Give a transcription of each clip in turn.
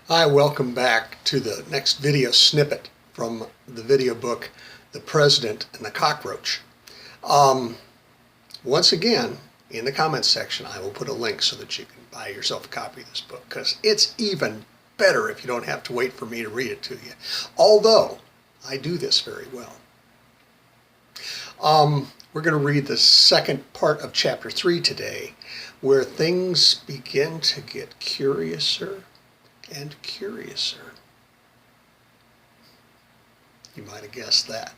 Hi, welcome back to the next video snippet from the video book, The President and the Cockroach. Once again, in the comments section, I will put a link so that you can buy yourself a copy of this book, because it's even better if you don't have to wait for me to read it to you, although I do this very well. We're going to read the second part of chapter 3 today, where things begin to get curiouser and curiouser. You might have guessed that.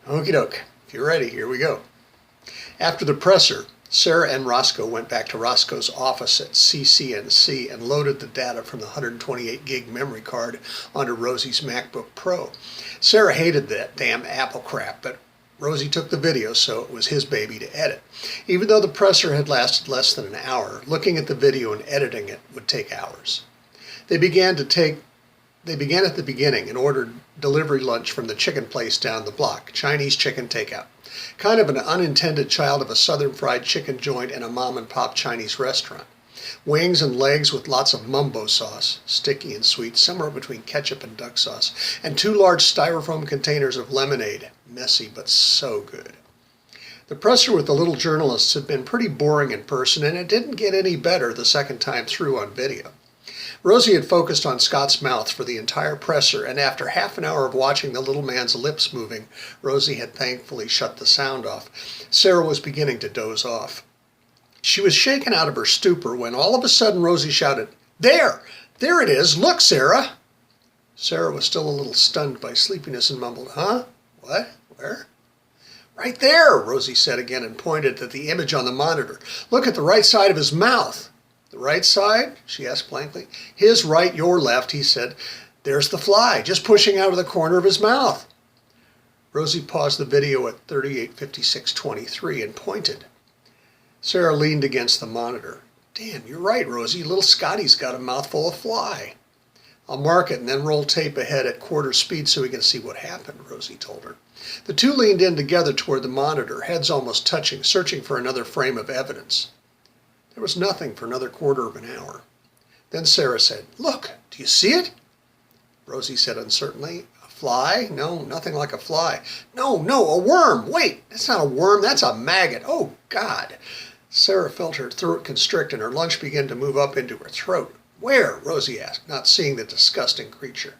Okie doke. If you're ready, here we go. After the presser, Sarah and Roscoe went back to Roscoe's office at CCNC and loaded the data from the 128 gig memory card onto Rosie's MacBook Pro. Sarah hated that damn Apple crap, but Rosie took the video, so it was his baby to edit. Even though the presser had lasted less than an hour, looking at the video and editing it would take hours. They began at the beginning and ordered delivery lunch from the chicken place down the block, Chinese chicken takeout. Kind of an unintended child of a southern fried chicken joint and a mom and pop Chinese restaurant. Wings and legs with lots of mumbo sauce, sticky and sweet, somewhere between ketchup and duck sauce, and 2 large styrofoam containers of lemonade, messy but so good. The presser with the little journalists had been pretty boring in person, and it didn't get any better the second time through on video. Rosie had focused on Scott's mouth for the entire presser, and after half an hour of watching the little man's lips moving, Rosie had thankfully shut the sound off. Sarah was beginning to doze off. She was shaken out of her stupor when all of a sudden Rosie shouted, "There! There it is! Look, Sarah!" Sarah was still a little stunned by sleepiness and mumbled, "Huh? What? Where?" "Right there," Rosie said again and pointed at the image on the monitor. "Look at the right side of his mouth." "The right side?" she asked blankly. "His right, your left," he said. "There's the fly, just pushing out of the corner of his mouth." Rosie paused the video at 38:56:23 and pointed. Sarah leaned against the monitor. "Damn, you're right, Rosie. Little Scotty's got a mouthful of fly." "I'll mark it and then roll tape ahead at quarter speed so we can see what happened," Rosie told her. The two leaned in together toward the monitor, heads almost touching, searching for another frame of evidence. There was nothing for another quarter of an hour. Then Sarah said, "Look, do you see it?" Rosie said uncertainly, "A fly? No, nothing like a fly." No, a worm! Wait, that's not a worm, that's a maggot. Oh, God!" Sarah felt her throat constrict and her lunch began to move up into her throat. "Where?" Rosie asked, not seeing the disgusting creature.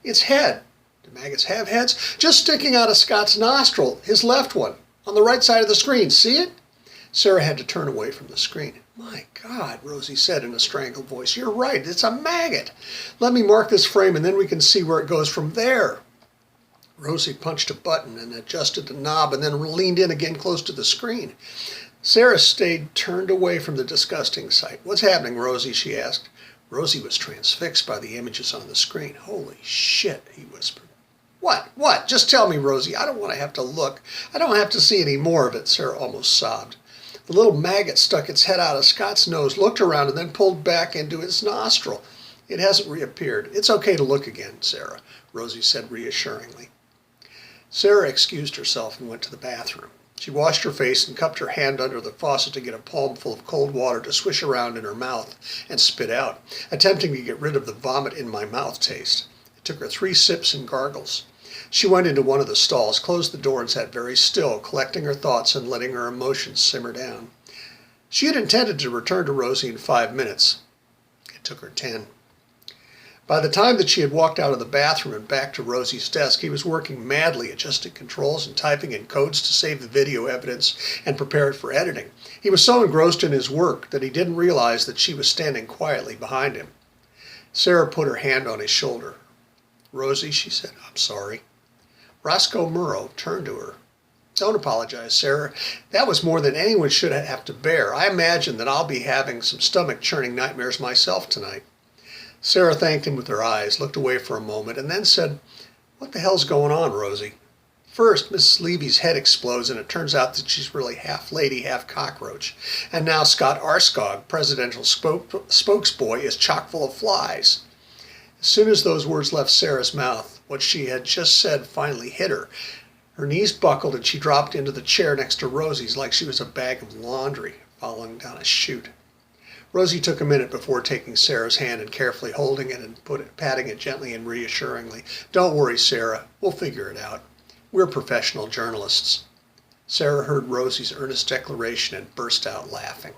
"Its head." "Do maggots have heads?" "Just sticking out of Scott's nostril, his left one, on the right side of the screen. See it?" Sarah had to turn away from the screen. "My God," Rosie said in a strangled voice, "you're right, it's a maggot. Let me mark this frame and then we can see where it goes from there." Rosie punched a button and adjusted the knob and then leaned in again close to the screen. Sarah stayed turned away from the disgusting sight. "What's happening, Rosie?" she asked. Rosie was transfixed by the images on the screen. "Holy shit," he whispered. What? Just tell me, Rosie. I don't want to have to look. I don't have to see any more of it," Sarah almost sobbed. The little maggot stuck its head out of Scott's nose, looked around, and then pulled back into his nostril. "It hasn't reappeared. It's okay to look again, Sarah," Rosie said reassuringly. Sarah excused herself and went to the bathroom. She washed her face and cupped her hand under the faucet to get a palmful of cold water to swish around in her mouth and spit out, attempting to get rid of the vomit in my mouth taste. It took her 3 sips and gargles. She went into one of the stalls, closed the door, and sat very still, collecting her thoughts and letting her emotions simmer down. She had intended to return to Rosie in 5 minutes. It took her 10. By the time that she had walked out of the bathroom and back to Rosie's desk, he was working madly, adjusting controls and typing in codes to save the video evidence and prepare it for editing. He was so engrossed in his work that he didn't realize that she was standing quietly behind him. Sarah put her hand on his shoulder. "Rosie," she said, "I'm sorry." Roscoe Murrow turned to her. "Don't apologize, Sarah. That was more than anyone should have to bear. I imagine that I'll be having some stomach-churning nightmares myself tonight." Sarah thanked him with her eyes, looked away for a moment, and then said, "What the hell's going on, Rosie?" "First, Mrs. Levy's head explodes, and it turns out that she's really half lady, half cockroach. And now Scott Arskog, presidential spokesboy, is chock full of flies." As soon as those words left Sarah's mouth, what she had just said finally hit her. Her knees buckled and she dropped into the chair next to Rosie's like she was a bag of laundry falling down a chute. Rosie took a minute before taking Sarah's hand and carefully holding it and patting it gently and reassuringly. "Don't worry, Sarah. We'll figure it out. We're professional journalists." Sarah heard Rosie's earnest declaration and burst out laughing.